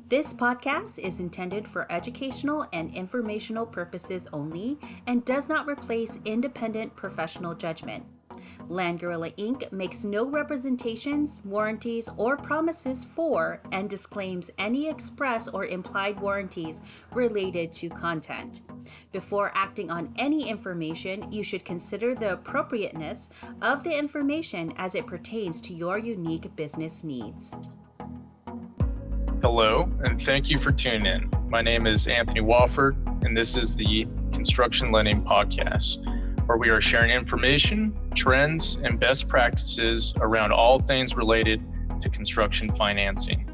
This podcast is intended for educational and informational purposes only and does not replace independent professional judgment. Land Gorilla Inc. makes no representations, warranties, or promises for and disclaims any express or implied warranties related to content. Before acting on any information, you should consider the appropriateness of the information as it pertains to your unique business needs. Hello, and thank you for tuning in. My name is Anthony Wofford, and this is the Construction Lending Podcast, where we are sharing information, trends, and best practices around all things related to construction financing.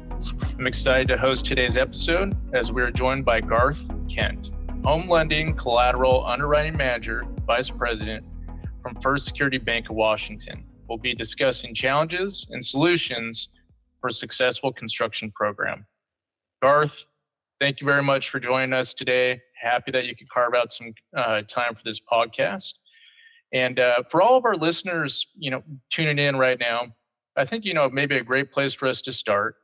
I'm excited to host today's episode as we are joined by Garth Kent, Home Lending Collateral Underwriting Manager, Vice President from First Security Bank of Washington. We'll be discussing challenges and solutions for a successful construction program. Garth, thank you very much for joining us today. Happy that you could carve out some time for this podcast. And for all of our listeners, tuning in right now, I think, maybe a great place for us to start.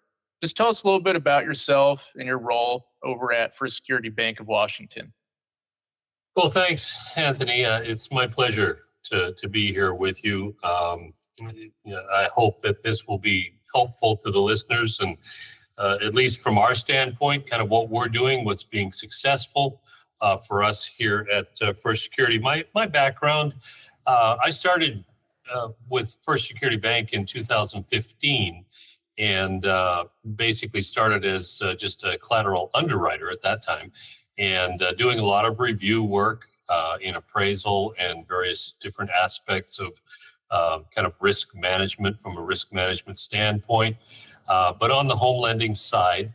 Just tell us a little bit about yourself and your role over at First Security Bank of Washington. Well, thanks, Anthony. It's my pleasure to be here with you. I hope that this will be helpful to the listeners and at least from our standpoint, kind of what we're doing, what's being successful for us here at First Security. My background, I started with First Security Bank in 2015 and basically started as just a collateral underwriter at that time and doing a lot of review work in appraisal and various different aspects of kind of risk management from a risk management standpoint. But on the home lending side,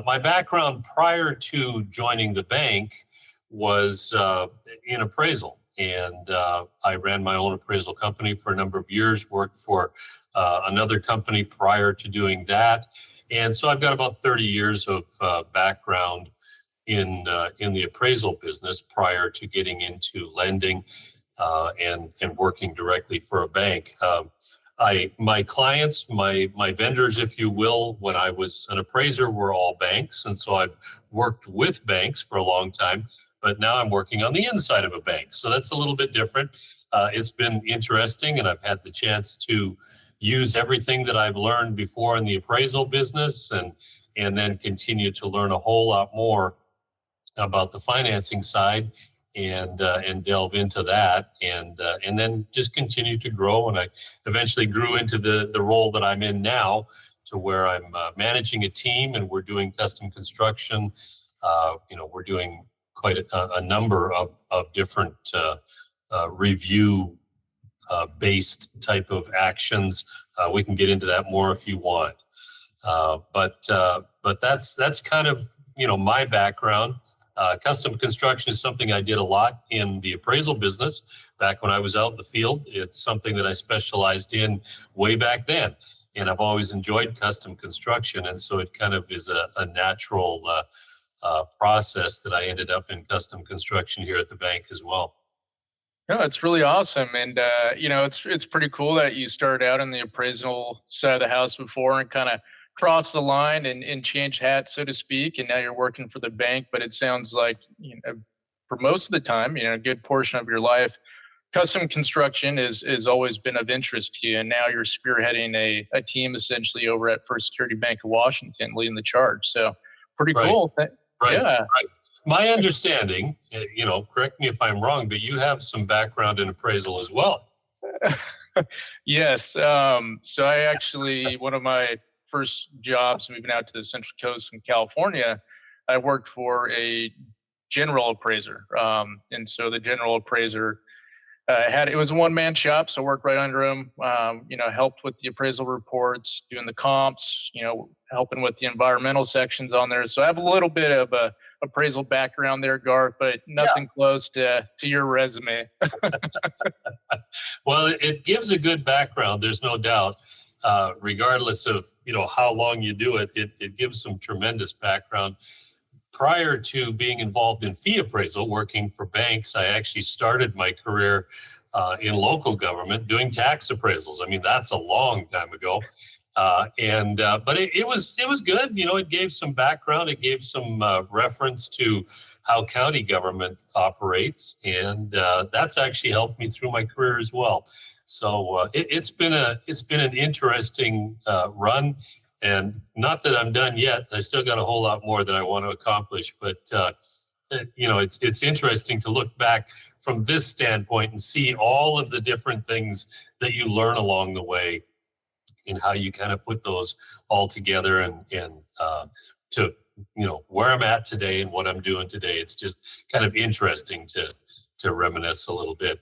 my background prior to joining the bank was in appraisal. And I ran my own appraisal company for a number of years, worked for another company prior to doing that. And so I've got about 30 years of background in the appraisal business prior to getting into lending and working directly for a bank. My clients, my vendors, if you will, when I was an appraiser, were all banks. And so I've worked with banks for a long time, but now I'm working on the inside of a bank. So that's a little bit different. It's been interesting, and I've had the chance to use everything that I've learned before in the appraisal business and then continue to learn a whole lot more about the financing side and delve into that and then just continue to grow. And I eventually grew into the role that I'm in now, to where I'm managing a team and we're doing custom construction. We're doing quite a number of different review based type of actions. We can get into that more if you want. But that's kind of my background. Custom construction is something I did a lot in the appraisal business back when I was out in the field. It's something that I specialized in way back then, and I've always enjoyed custom construction. And so it kind of is a natural process that I ended up in custom construction here at the bank as well. No, it's really awesome. And, it's pretty cool that you started out in the appraisal side of the house before and kind of cross the line and change hats, so to speak, and now you're working for the bank. But it sounds like, for most of the time, a good portion of your life, custom construction is always been of interest to you. And now you're spearheading a team essentially over at First Security Bank of Washington, leading the charge. So pretty cool. Right. Yeah. Right. My understanding, correct me if I'm wrong, but you have some background in appraisal as well. Yes. So I actually, one of my first jobs moving out to the Central Coast in California, I worked for a general appraiser. And so the general appraiser it was a one-man shop, so I worked right under him, helped with the appraisal reports, doing the comps, helping with the environmental sections on there. So I have a little bit of a appraisal background there, Garth, but nothing close to your resume. Well, it gives a good background, there's no doubt. Regardless of how long you do it, it gives some tremendous background. Prior to being involved in fee appraisal, working for banks, I actually started my career in local government doing tax appraisals. I mean, that's a long time ago. But it was good. It gave some background. It gave some reference to how county government operates, and that's actually helped me through my career as well. So it's been an interesting run, and not that I'm done yet. I still got a whole lot more that I want to accomplish, but it's interesting to look back from this standpoint and see all of the different things that you learn along the way, and how you kind of put those all together and to where I'm at today and what I'm doing today. It's just kind of interesting to reminisce a little bit.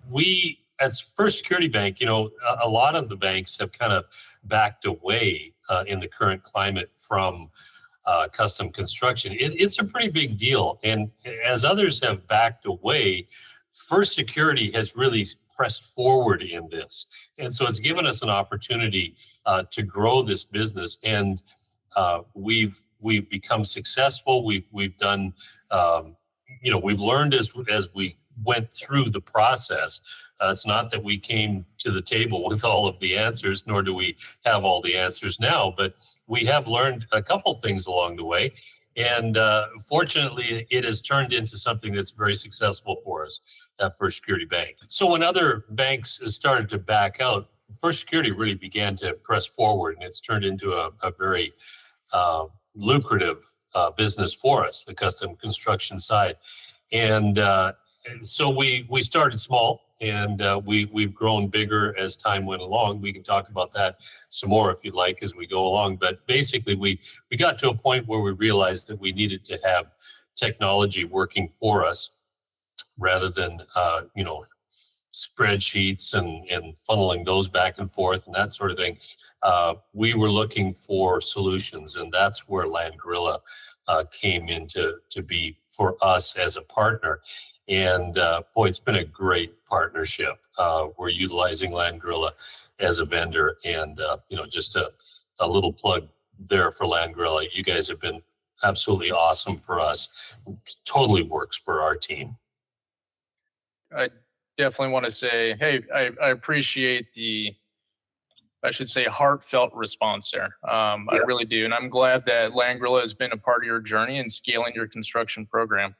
We, as First Security Bank, a lot of the banks have kind of backed away in the current climate from custom construction. It's a pretty big deal. And as others have backed away, First Security has really pressed forward in this. And so it's given us an opportunity to grow this business. And we've become successful. We've done, we've learned as we went through the process. It's not that we came to the table with all of the answers, nor do we have all the answers now, but we have learned a couple things along the way. And fortunately, it has turned into something that's very successful for us at First Security Bank. So when other banks started to back out, First Security really began to press forward, and it's turned into a very lucrative business for us, the custom construction side. And so we started small, and we've grown bigger as time went along. We can talk about that some more if you'd like as we go along. But basically, we got to a point where we realized that we needed to have technology working for us rather than spreadsheets and funneling those back and forth and that sort of thing. We were looking for solutions, and that's where Land Gorilla came in to be for us as a partner. And boy, it's been a great partnership. We're utilizing Land Gorilla as a vendor, and just a little plug there for Land Gorilla. You guys have been absolutely awesome for us. Totally works for our team. I definitely want to say, hey, I appreciate the, I should say, heartfelt response there. I really do. And I'm glad that Land Gorilla has been a part of your journey in scaling your construction program.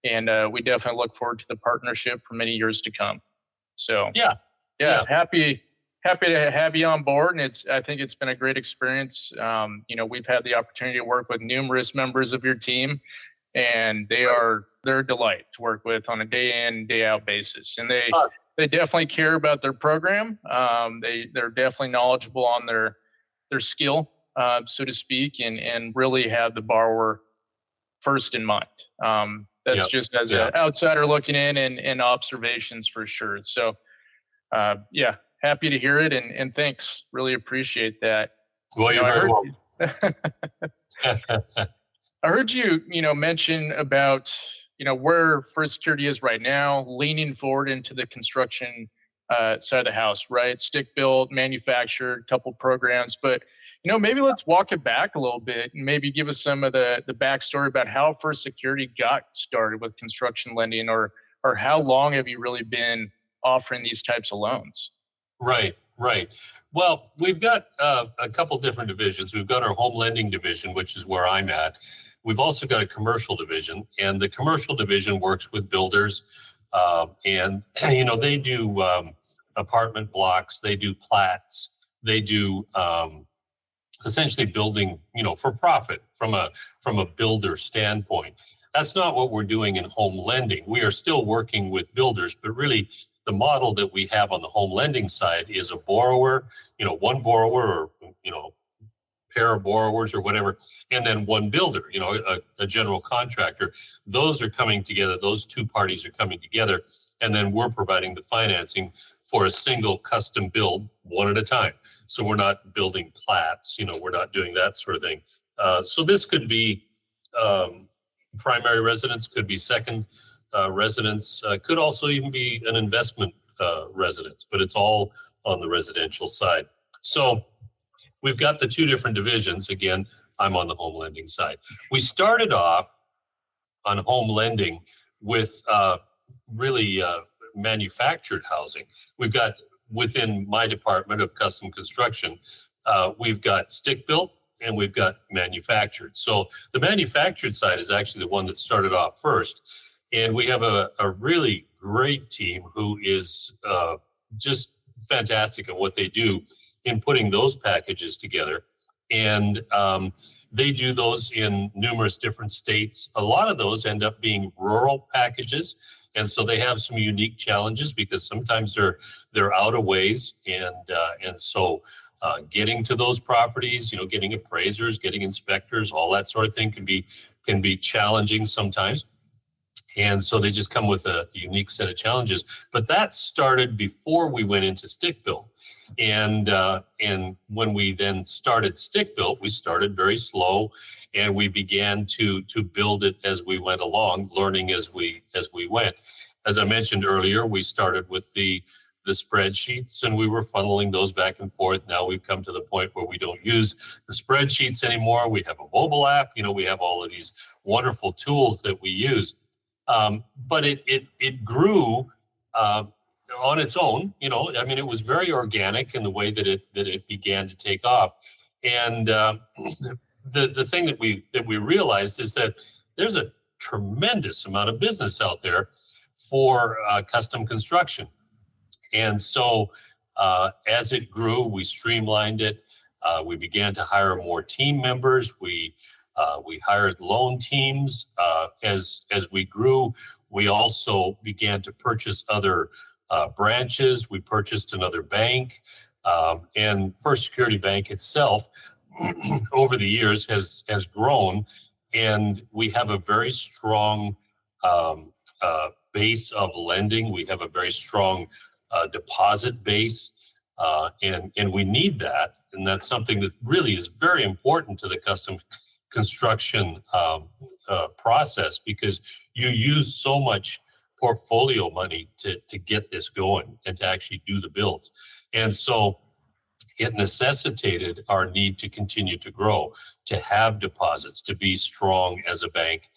And we definitely look forward to the partnership for many years to come. So yeah. Happy to have you on board. And I think it's been a great experience. We've had the opportunity to work with numerous members of your team, and they're a delight to work with on a day in, day out basis. And they definitely care about their program. They're definitely knowledgeable on their skill, so to speak, and really have the borrower first in mind. That's just as an outsider looking in and observations for sure. So happy to hear it, and thanks. Really appreciate that. Well, you're very welcome. I heard you, mention about, where First Security is right now, leaning forward into the construction side of the house, right? Stick built, manufactured, couple programs, but maybe let's walk it back a little bit and maybe give us some of the backstory about how First Security got started with construction lending, or how long have you really been offering these types of loans? Right. Well, we've got a couple different divisions. We've got our home lending division, which is where I'm at. We've also got a commercial division, and the commercial division works with builders, and they do apartment blocks, they do plats, they do essentially building, for profit from a builder standpoint. That's not what we're doing in home lending. We are still working with builders, but really the model that we have on the home lending side is a borrower, one borrower, or pair of borrowers or whatever, and then one builder, a general contractor. Those are coming together. Those two parties are coming together, and then we're providing the financing for a single custom build, one at a time. So we're not building plats, we're not doing that sort of thing. So this could be primary residence, could be second residence, could also even be an investment residence, but it's all on the residential side. So we've got the two different divisions. Again, I'm on the home lending side. We started off on home lending with really manufactured housing. We've got within my department of custom construction, we've got stick built and we've got manufactured. So the manufactured side is actually the one that started off first. And we have a really great team who is just fantastic at what they do in putting those packages together. And they do those in numerous different states. A lot of those end up being rural packages. And so they have some unique challenges because sometimes they're out of ways. And so getting to those properties, getting appraisers, getting inspectors, all that sort of thing can be challenging sometimes. And so they just come with a unique set of challenges. But that started before we went into stick built. And when we then started stick built, we started very slow, and we began to build it as we went along, learning as we went. As I mentioned earlier, we started with the spreadsheets, and we were funneling those back and forth. Now we've come to the point where we don't use the spreadsheets anymore. We have a mobile app. We have all of these wonderful tools that we use. But it grew on its own. It was very organic in the way that it began to take off. And the thing that we realized is that there's a tremendous amount of business out there for custom construction. And so as it grew, we streamlined it. We began to hire more team members. We hired loan teams. As we grew, we also began to purchase other branches. We purchased another bank. And First Security Bank itself, over the years, has grown. And we have a very strong base of lending. We have a very strong deposit base. And we need that. And that's something that really is very important to the custom construction process, because you use so much portfolio money to get this going and to actually do the builds. And so it necessitated our need to continue to grow, to have deposits, to be strong as a bank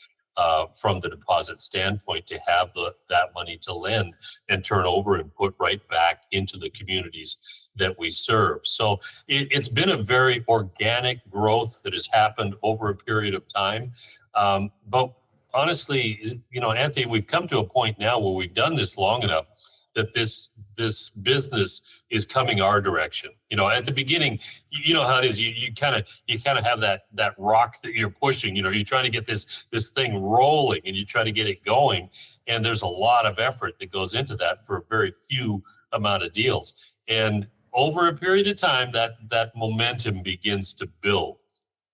from the deposit standpoint, to have that money to lend and turn over and put right back into the communities that we serve. So it's been a very organic growth that has happened over a period of time. But honestly, Anthony, we've come to a point now where we've done this long enough that this business is coming our direction. At the beginning, you know how it is. You kind of have that rock that you're pushing. You're trying to get this thing rolling, and you try to get it going. And there's a lot of effort that goes into that for a very few amount of deals. And over a period of time, that momentum begins to build.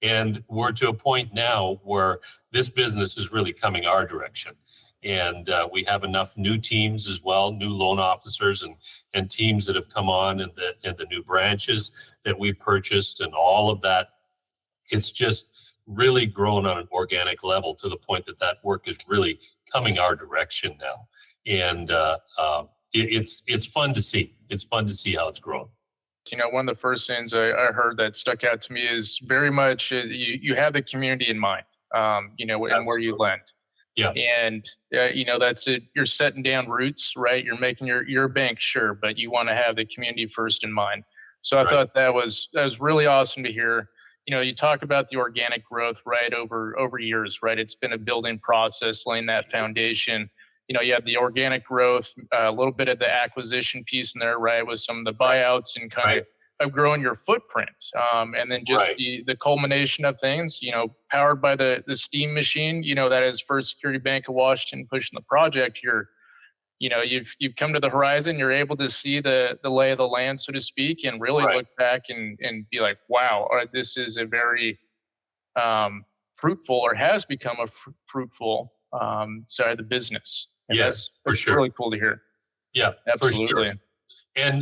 And we're to a point now where this business is really coming our direction. And we have enough new teams as well, new loan officers and teams that have come on, and the new branches that we purchased, and all of that. It's just really grown on an organic level to the point that work is really coming our direction now. And it's fun to see. It's fun to see how it's grown. One of the first things I heard that stuck out to me is very much you have the community in mind, and where you lend. Yeah. And, that's it. You're setting down roots, right? You're making your bank, sure, but you want to have the community first in mind. So I thought that was really awesome to hear. You talk about the organic growth, right, over years, right? It's been a building process, laying that foundation. You have the organic growth, a little bit of the acquisition piece in there, right, with some of the buyouts and kind of growing your footprint. And then just the culmination of things, powered by the steam machine, that is First Security Bank of Washington pushing the project. You've come to the horizon. You're able to see the lay of the land, so to speak, and really look back and be like, wow, this is a very fruitful, or has become a fruitful side of the business. And yes, for sure. Really cool to hear. Yeah, absolutely. For sure.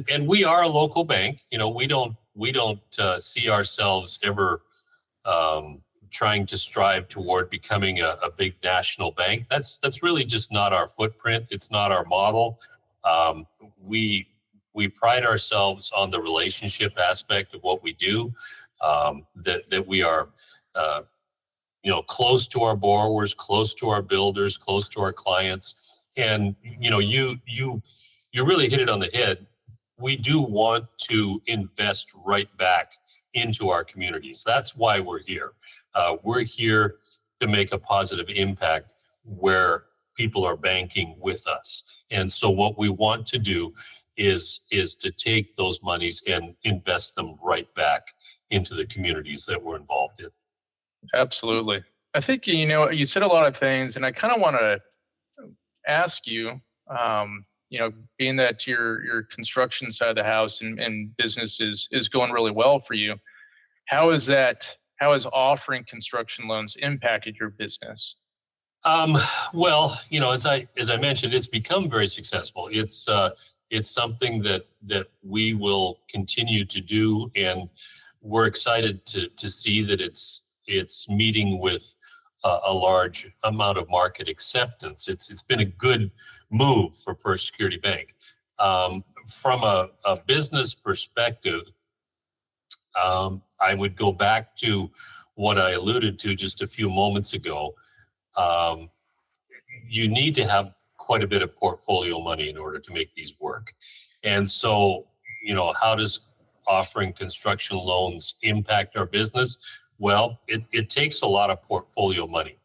And we are a local bank. We don't see ourselves ever trying to strive toward becoming a big national bank. That's really just not our footprint. It's not our model. We pride ourselves on the relationship aspect of what we do. That we are close to our borrowers, close to our builders, close to our clients. And you really hit it on the head. we do want to invest right back into our communities. That's why we're here. We're here to make a positive impact where people are banking with us. And so what we want to do is to take those monies and invest them right back into the communities that we're involved in. Absolutely. I think, you said a lot of things, and I kind of want to ask you, being that your construction side of the house and business is going really well for you, how has offering construction loans impacted your business? Well, as I mentioned, it's become very successful. It's something that we will continue to do, and we're excited to see that it's meeting with a large amount of market acceptance. It's been a good move for First Security Bank. From a business perspective, I would go back to what I alluded to just a few moments ago. You need to have quite a bit of portfolio money in order to make these work. And so, how does offering construction loans impact our business? Well, it takes a lot of portfolio money.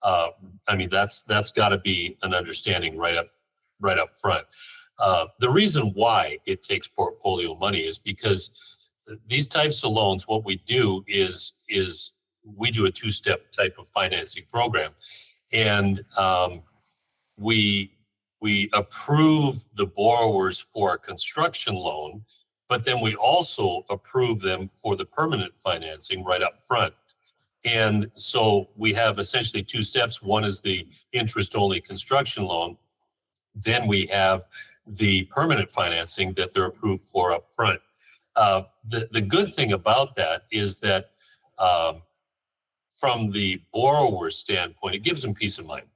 That's got to be an understanding right up front. The reason why it takes portfolio money is because these types of loans, what we do is we do a two-step type of financing program, and we approve the borrowers for a construction loan, but then we also approve them for the permanent financing right up front. And so we have essentially two steps. One is the interest-only construction loan. Then we have the permanent financing that they're approved for up front. The good thing about that is that from the borrower standpoint, it gives them peace of mind.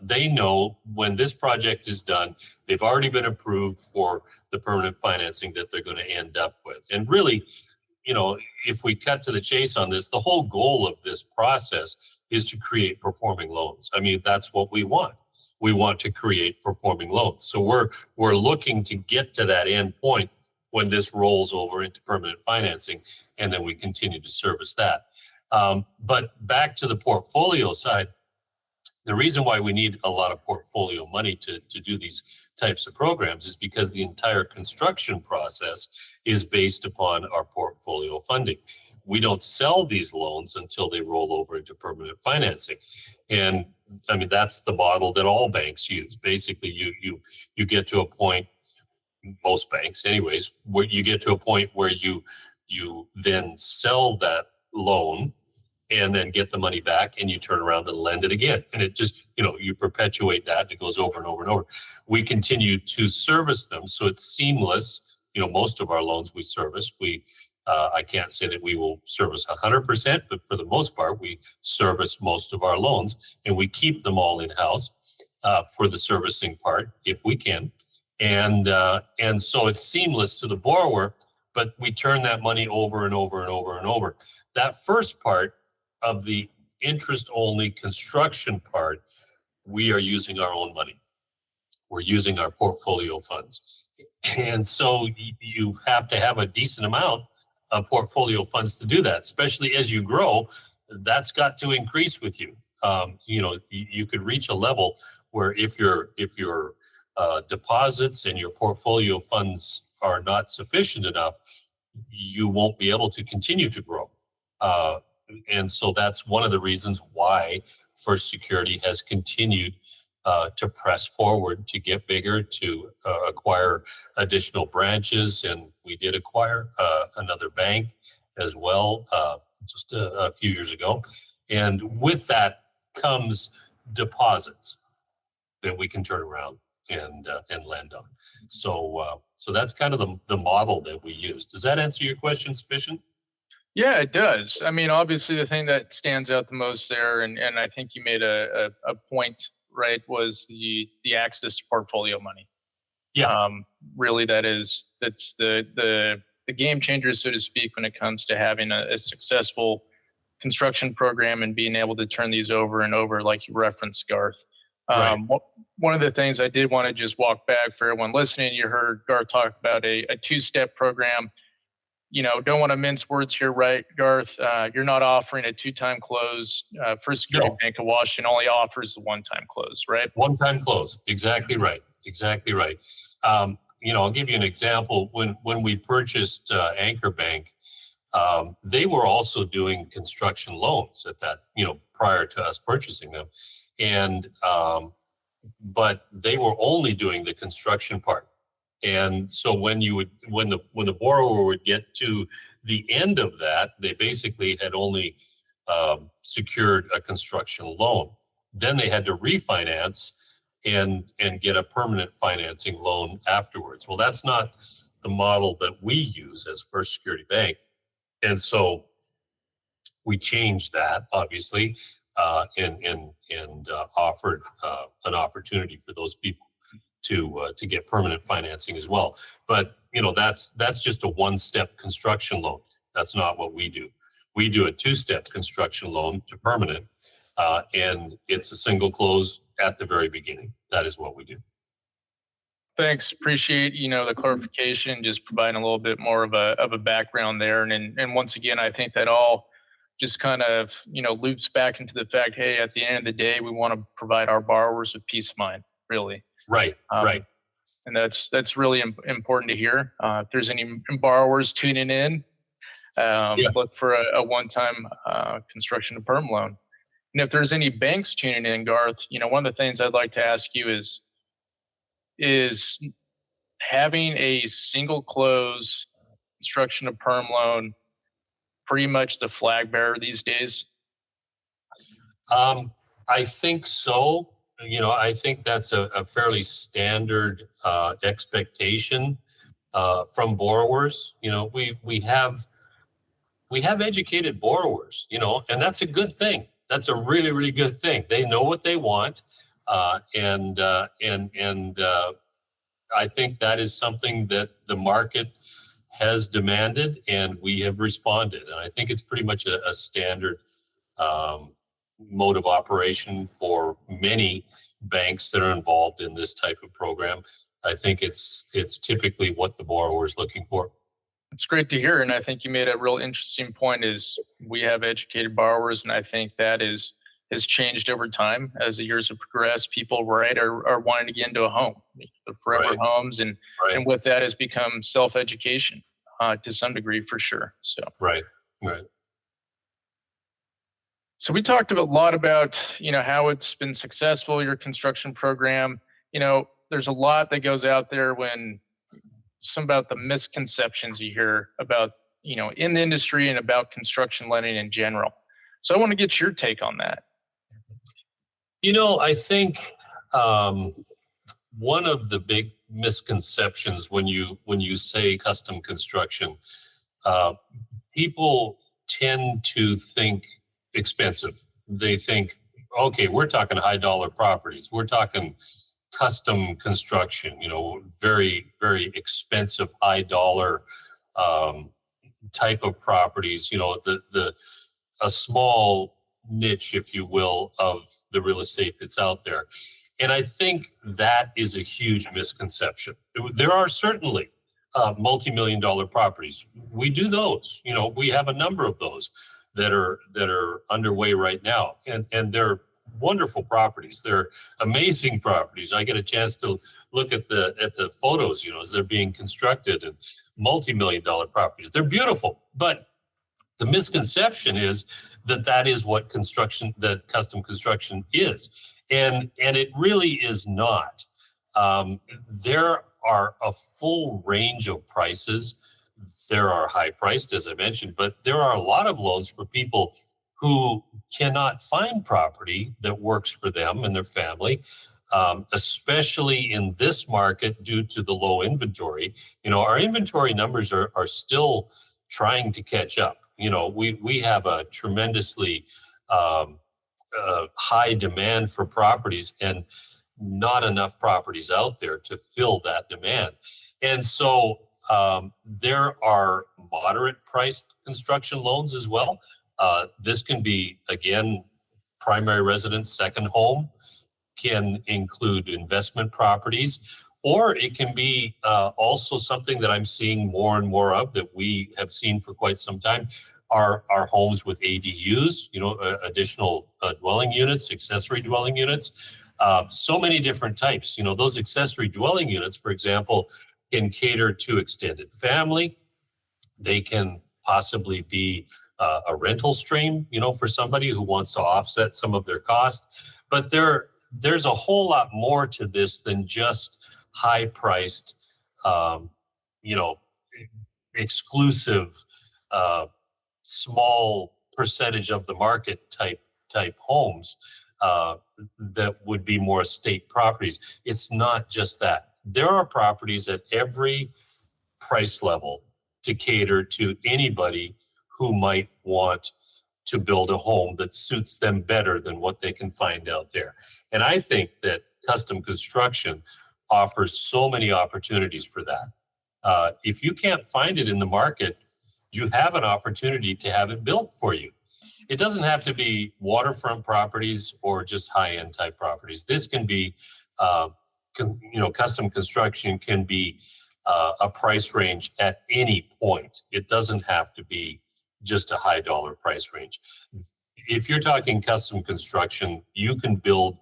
They know when this project is done, they've already been approved for the permanent financing that they're going to end up with. And really, if we cut to the chase on this, the whole goal of this process is to create performing loans. That's what we want. We want to create performing loans. So we're looking to get to that end point when this rolls over into permanent financing, and then we continue to service that. But back to the portfolio side, the reason why we need a lot of portfolio money to do these types of programs is because the entire construction process is based upon our portfolio funding. We don't sell these loans until they roll over into permanent financing. And that's the model that all banks use. Basically, you get to a point, most banks anyways, where you get to a point where you then sell that loan and then get the money back, and you turn around and lend it again. And it just, you perpetuate that, and it goes over and over and over. We continue to service them, so it's seamless. Most of our loans we service. I can't say that we will service 100%, but for the most part, we service most of our loans, and we keep them all in-house for the servicing part, if we can. And so it's seamless to the borrower, but we turn that money over and over and over and over. That first part of the interest-only construction part, we are using our own money. We're using our portfolio funds. And so you have to have a decent amount of portfolio funds to do that, especially as you grow. That's got to increase with you. You could reach a level where if your deposits and your portfolio funds are not sufficient enough, you won't be able to continue to grow. And so that's one of the reasons why First Security has continued to press forward, to get bigger, to acquire additional branches. And we did acquire another bank as well just a few years ago. And with that comes deposits that we can turn around and lend on. So that's kind of the model that we use. Does that answer your question sufficient? Yeah, it does. Obviously the thing that stands out the most there, and I think you made a point, right, was the access to portfolio money. Yeah. Really that's the game changer, so to speak, when it comes to having a successful construction program and being able to turn these over and over, like you referenced, Garth. Right. One of the things I did want to just walk back for everyone listening, you heard Garth talk about a two-step program. Don't want to mince words here, right, Garth? You're not offering a two-time close. First Security Bank of Washington only offers the one-time close, right? One-time close. Exactly right. Exactly right. I'll give you an example. When we purchased Anchor Bank, they were also doing construction loans at that, prior to us purchasing them. And, but they were only doing the construction part. And so when the borrower would get to the end of that, they basically had only secured a construction loan. Then they had to refinance and get a permanent financing loan afterwards. Well, that's not the model that we use as First Security Bank. And so we changed that, obviously, and offered an opportunity for those people to get permanent financing as well. But that's just a one-step construction loan. That's not what we do. We do a two-step construction loan to permanent, and it's a single close at the very beginning. That is what we do. Thanks. Appreciate, the clarification, just providing a little bit more of a background there. And once again, I think that all just kind of, loops back into the fact, hey, at the end of the day, we want to provide our borrowers with peace of mind, really. Right, right. And that's really important to hear. If there's any borrowers tuning in, look for a one-time construction to perm loan. And if there's any banks tuning in, Garth, one of the things I'd like to ask you is having a single close construction to perm loan pretty much the flag bearer these days? I think so. I think that's a fairly standard expectation from borrowers. We have educated borrowers, and that's a good thing. That's a really, really good thing. They know what they want, and I think that is something that the market has demanded, and we have responded. And I think it's pretty much a standard mode of operation for many banks that are involved in this type of program. I think it's typically what the borrower is looking for. It's great to hear. And I think you made a real interesting point is we have educated borrowers. And I think that has changed over time as the years have progressed. People, right, are wanting to get into a home, the forever homes. And with that has become self-education to some degree, for sure. So Right. So we talked a lot about, how it's been successful, your construction program. There's a lot that goes out there when some about the misconceptions you hear about, in the industry and about construction lending in general. So I want to get your take on that. I think one of the big misconceptions when you say custom construction, people tend to think expensive. They think, okay, we're talking high dollar properties. We're talking custom construction, very, very expensive, high dollar type of properties, a small niche, if you will, of the real estate that's out there. And I think that is a huge misconception. There are certainly multi-million-dollar properties. We do those. We have a number of those that are underway right now, and they're wonderful properties. They're amazing properties. I get a chance to look at the photos, as they're being constructed, and multi-million-dollar properties. They're beautiful, but the misconception is that is what custom construction is, and it really is not. There are a full range of prices. There are high priced, as I mentioned, but there are a lot of loans for people who cannot find property that works for them and their family, especially in this market due to the low inventory. Our inventory numbers are still trying to catch up. We have a tremendously high demand for properties and not enough properties out there to fill that demand. And so there are moderate priced construction loans as well. This can be, again, primary residence, second home, can include investment properties, or it can be also something that I'm seeing more and more of that we have seen for quite some time are homes with ADUs, additional dwelling units, accessory dwelling units, so many different types. Those accessory dwelling units, for example, can cater to extended family. They can possibly be a rental stream, for somebody who wants to offset some of their costs. But there's a whole lot more to this than just high-priced, exclusive, small percentage of the market type homes that would be more estate properties. It's not just that. There are properties at every price level to cater to anybody who might want to build a home that suits them better than what they can find out there. And I think that custom construction offers so many opportunities for that. If you can't find it in the market, you have an opportunity to have it built for you. It doesn't have to be waterfront properties or just high-end type properties. This can be, custom construction can be a price range at any point. It doesn't have to be just a high dollar price range. If you're talking custom construction, you can build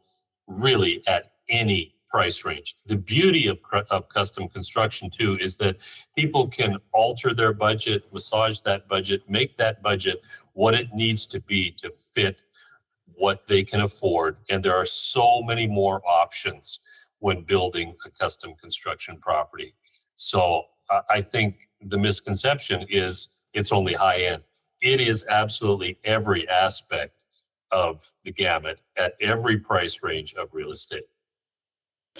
really at any price range. The beauty of custom construction too is that people can alter their budget, massage that budget, make that budget what it needs to be to fit what they can afford. And there are so many more options when building a custom construction property. So I think the misconception is it's only high end. It is absolutely every aspect of the gamut at every price range of real estate.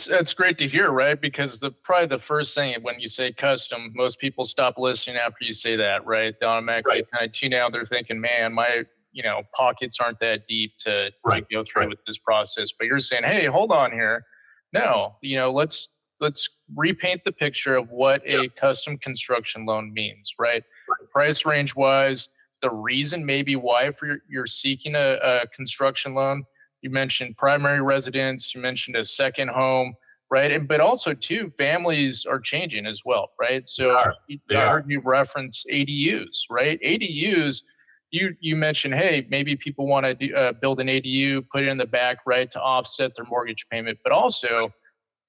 That's great to hear, right? Because probably the first thing when you say custom, most people stop listening after you say that, right? They automatically kind of tune out. They're thinking, man, my pockets aren't that deep to go through with this process. But you're saying, hey, hold on here. No, let's repaint the picture of what a custom construction loan means, right? Price range wise, the reason maybe why you're seeking a construction loan. You mentioned primary residence, you mentioned a second home, right? But also too, families are changing as well, right? So I heard you reference ADUs, right? ADUs, you mentioned, hey, maybe people want to build an ADU, put it in the back, right, to offset their mortgage payment. But also,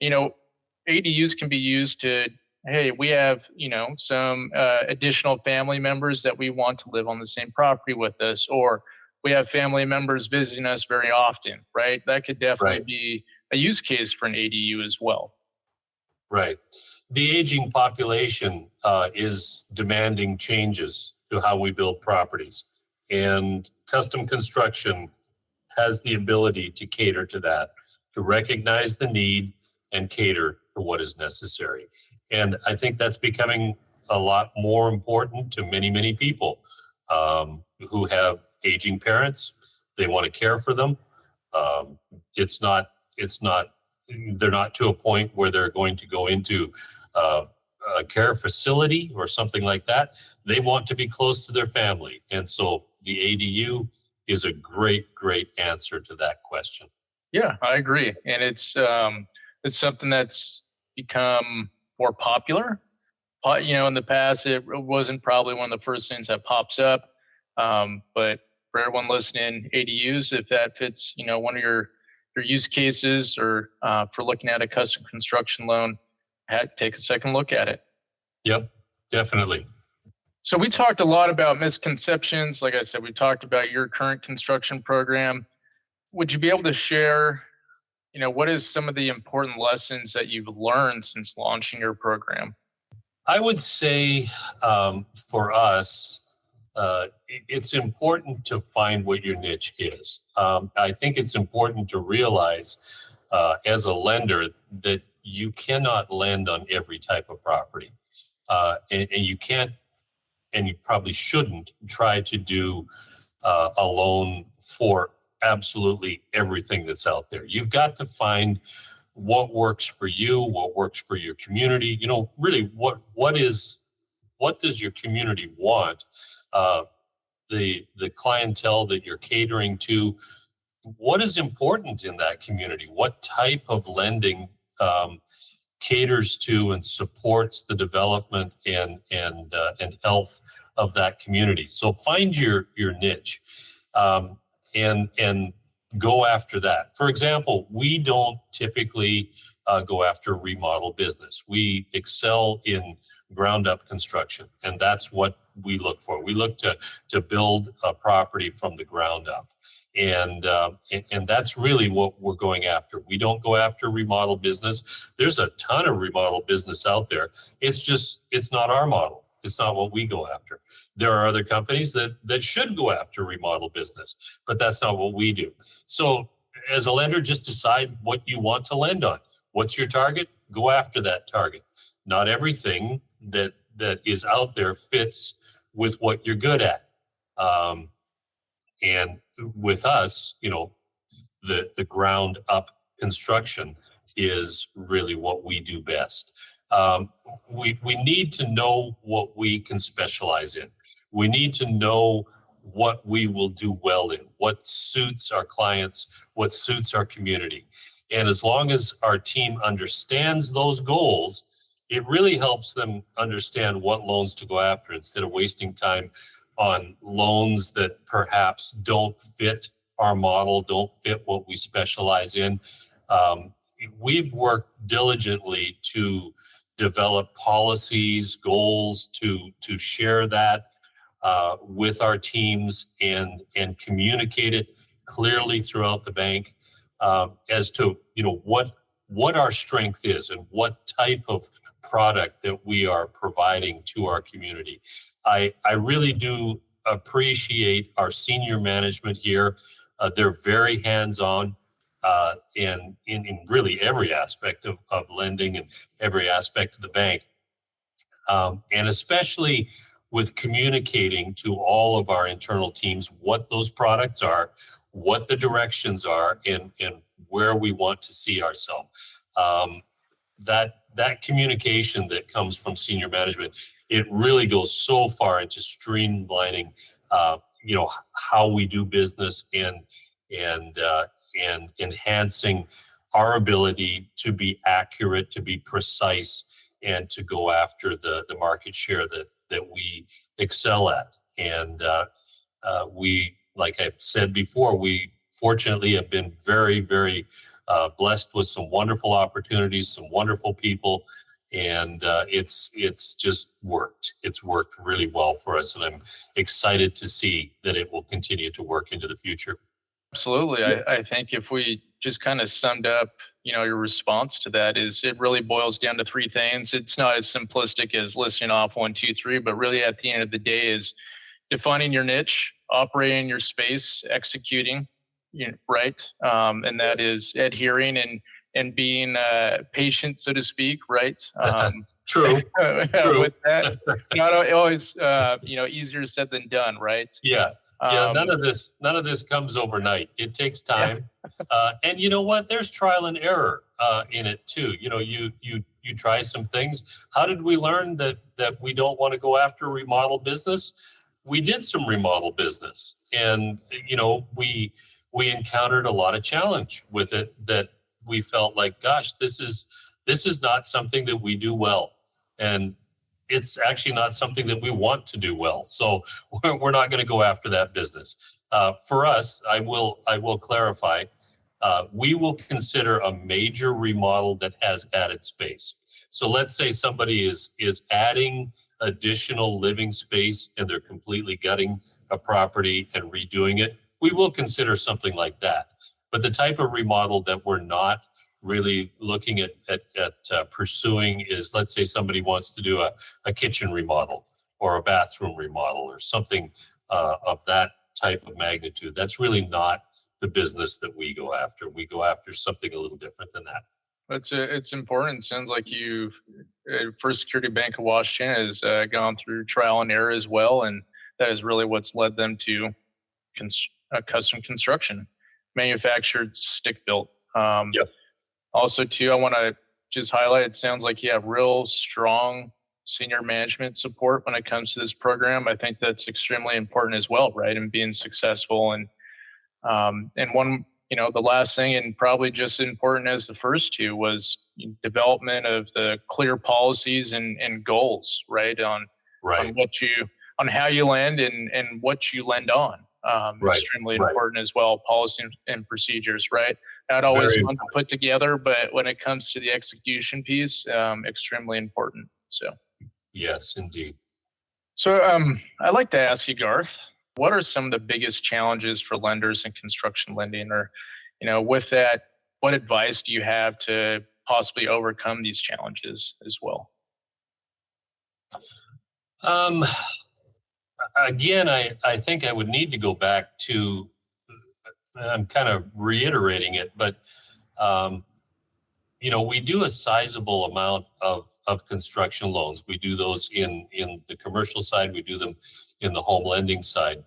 ADUs can be used to, hey, we have, some additional family members that we want to live on the same property with us, or we have family members visiting us very often, right? That could definitely be a use case for an ADU as well. Right. The aging population is demanding changes to how we build properties. And custom construction has the ability to cater to that, to recognize the need and cater to what is necessary. And I think that's becoming a lot more important to many, many people who have aging parents. They want to care for them. They're not to a point where they're going to go into a care facility or something like that. They want to be close to their family. And so the ADU is a great answer to that question. Yeah, I agree. And it's something that's become more popular. In the past, it wasn't probably one of the first things that pops up. But for everyone listening, ADUs, if that fits, one of your use cases, or for looking at a custom construction loan, take a second look at it. Yep, definitely. So we talked a lot about misconceptions. Like I said, we talked about your current construction program. Would you be able to share, what is some of the important lessons that you've learned since launching your program? I would say for us, it's important to find what your niche is. I think it's important to realize as a lender that you cannot lend on every type of property. And you can't, and you probably shouldn't try to do a loan for absolutely everything that's out there. You've got to find what works for you, what works for your community. Really, what does your community want? The clientele that you're catering to, what is important in that community? What type of lending caters to and supports the development and health of that community? So find your niche, and go after that. For example, we don't typically go after remodel business. We excel in ground up construction, and that's what we look for. We look to build a property from the ground up. And that's really what we're going after. We don't go after remodel business. There's a ton of remodel business out there. It's not our model. It's not what we go after. There are other companies that should go after remodel business, but that's not what we do. So as a lender, just decide what you want to lend on. What's your target? Go after that target. Not everything that is out there fits with what you're good at. And with us, the ground up construction is really what we do best. We need to know what we can specialize in. We need to know what we will do well in, what suits our clients, what suits our community. And as long as our team understands those goals, it really helps them understand what loans to go after instead of wasting time on loans that perhaps don't fit our model, don't fit what we specialize in. We've worked diligently to develop policies, goals, to share that with our teams and communicate it clearly throughout the bank as to what our strength is and what type of product that we are providing to our community. I really do appreciate our senior management here. They're very hands-on in really every aspect of lending and every aspect of the bank. And especially with communicating to all of our internal teams what those products are, what the directions are, and where we want to see ourselves. That communication that comes from senior management, it really goes so far into streamlining, how we do business and enhancing our ability to be accurate, to be precise, and to go after the market share that we excel at. And we, like I've said before, we fortunately have been very, very blessed with some wonderful opportunities, some wonderful people, and it's just worked. It's worked really well for us, and I'm excited to see that it will continue to work into the future. Absolutely. I think if we just kind of summed up, your response to that is it really boils down to three things. It's not as simplistic as listing off 1, 2, 3, but really at the end of the day is defining your niche, operating your space, executing, right? And that is adhering and being patient, so to speak, right? True. True. With that, not always, easier said than done, right? Yeah. Yeah, none of this comes overnight. It takes time, and you know what? There's trial and error in it too. You try some things. How did we learn that we don't want to go after remodel business? We did some remodel business, and we encountered a lot of challenge with it that we felt like, gosh, this is not something that we do well, and it's actually not something that we want to do well. So we're not going to go after that business. For us, I will clarify, we will consider a major remodel that has added space. So let's say somebody is adding additional living space and they're completely gutting a property and redoing it. We will consider something like that. But the type of remodel that we're not really looking at pursuing is, let's say somebody wants to do a kitchen remodel or a bathroom remodel or something of that type of magnitude. That's really not the business that we go after. We go after something a little different than that. It's important. It sounds like First Security Bank of Washington has gone through trial and error as well, and that is really what's led them to custom construction, manufactured, stick-built. Yep. Also, too, I want to just highlight, it sounds like you have real strong senior management support when it comes to this program. I think that's extremely important as well, right? And being successful and And one, the last thing, and probably just as important as the first two, was development of the clear policies and goals, right? On Right. on how you lend and what you lend on. Right. Extremely Right. important as well, policy and procedures, right? Not always Very fun to put together, but when it comes to the execution piece, extremely important. So, Yes, indeed. so I'd like to ask you, Garth, what are some of the biggest challenges for lenders in construction lending? Or, with that, what advice do you have to possibly overcome these challenges as well? Again, I think I would need to go back to, I'm kind of reiterating it, but we do a sizable amount of construction loans. We do those in the commercial side. We do them in the home lending side.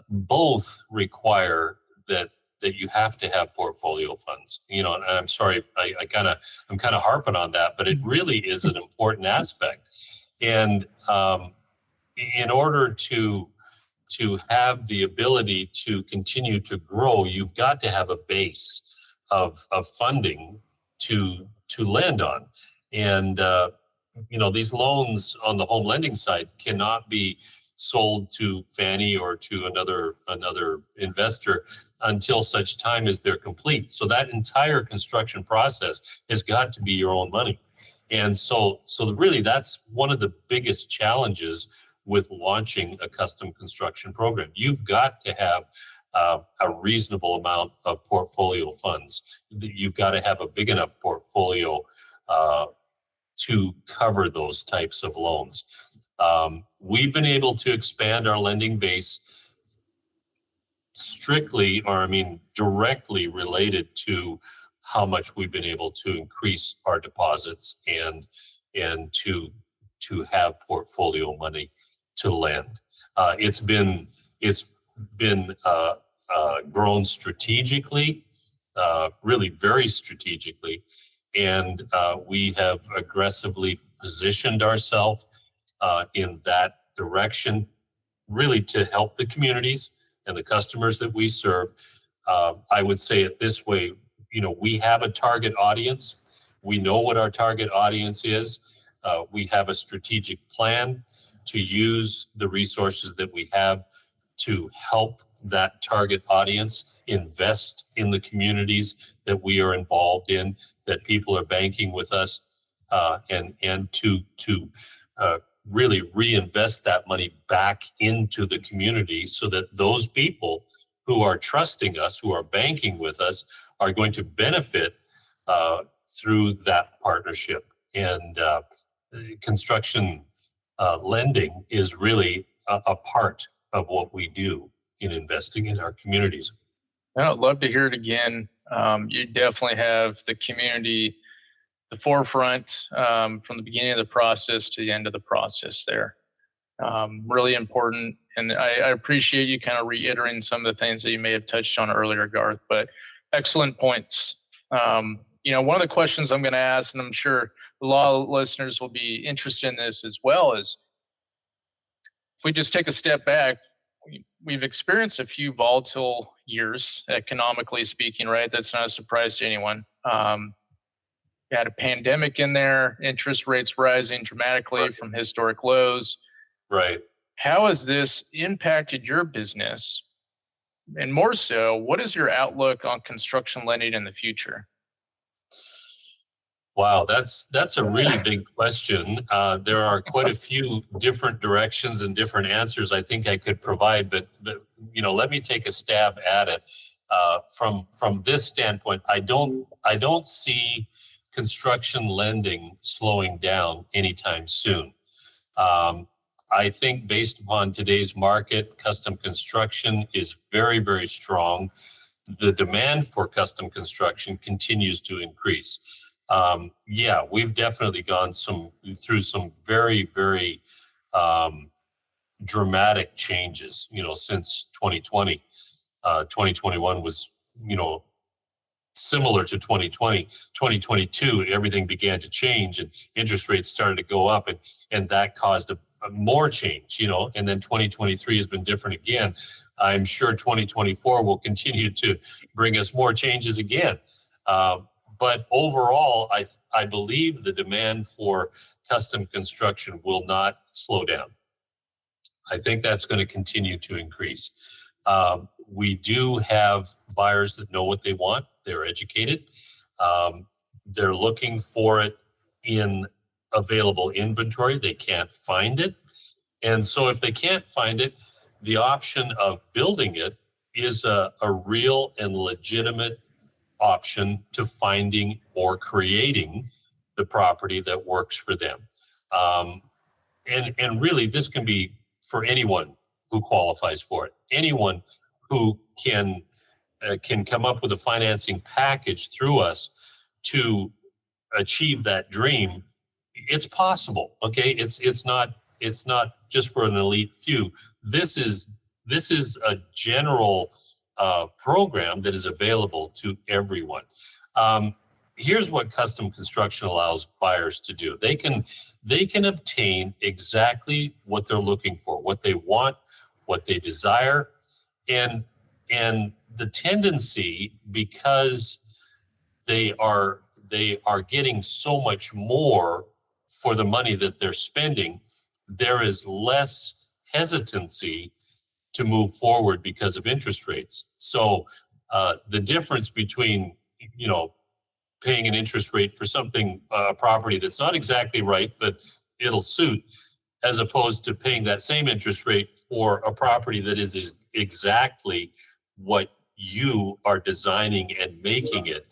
Both require that you have to have portfolio funds. And I'm sorry, I'm kind of harping on that, but it really is an important aspect. And in order to have the ability to continue to grow, you've got to have a base of funding to lend on. And these loans on the home lending side cannot be sold to Fannie or to another investor until such time as they're complete. So that entire construction process has got to be your own money. And so really that's one of the biggest challenges with launching a custom construction program. You've got to have a reasonable amount of portfolio funds. You've got to have a big enough portfolio to cover those types of loans. We've been able to expand our lending base directly related to how much we've been able to increase our deposits and to have portfolio money to lend. It's been grown strategically, really very strategically, and we have aggressively positioned ourselves in that direction, really to help the communities and the customers that we serve. I would say it this way, we have a target audience. We know what our target audience is. We have a strategic plan to use the resources that we have to help that target audience invest in the communities that we are involved in, that people are banking with us, and to really reinvest that money back into the community so that those people who are trusting us, who are banking with us, are going to benefit through that partnership. And construction lending is really a part of what we do in investing in our communities. I'd love to hear it again. You definitely have the community, the forefront from the beginning of the process to the end of the process there. Really important. And I appreciate you kind of reiterating some of the things that you may have touched on earlier, Garth, but excellent points. One of the questions I'm going to ask, and I'm sure a lot of listeners will be interested in this as well, is if we just take a step back, we've experienced a few volatile years, economically speaking, right? That's not a surprise to anyone. You had a pandemic in there, interest rates rising dramatically from historic lows. Right. How has this impacted your business? And more so, what is your outlook on construction lending in the future? Wow, that's a really big question. There are quite a few different directions and different answers I think I could provide, but let me take a stab at it. From this standpoint, I don't see construction lending slowing down anytime soon. I think based upon today's market, custom construction is very, very strong. The demand for custom construction continues to increase. We've definitely gone through some very, very dramatic changes, since 2020. 2021 was, similar to 2020. 2022, everything began to change and interest rates started to go up, and that caused a more change, and then 2023 has been different again. I'm sure 2024 will continue to bring us more changes again. But overall, I believe the demand for custom construction will not slow down. I think that's going to continue to increase. We do have buyers that know what they want. They're educated. They're looking for it in available inventory. They can't find it. And so if they can't find it, the option of building it is a real and legitimate option to finding or creating the property that works for them. And really, this can be for anyone who qualifies for it. Anyone who can come up with a financing package through us to achieve that dream. It's possible. Okay, it's not just for an elite few. This is a general program that is available to everyone. Here's what custom construction allows buyers to do. They can obtain exactly what they're looking for, what they want, what they desire, and the tendency, because they are getting so much more for the money that they're spending, there is less hesitancy to move forward because of interest rates. So the difference between, paying an interest rate for something, property that's not exactly right, but it'll suit, as opposed to paying that same interest rate for a property that is exactly what you are designing and making it,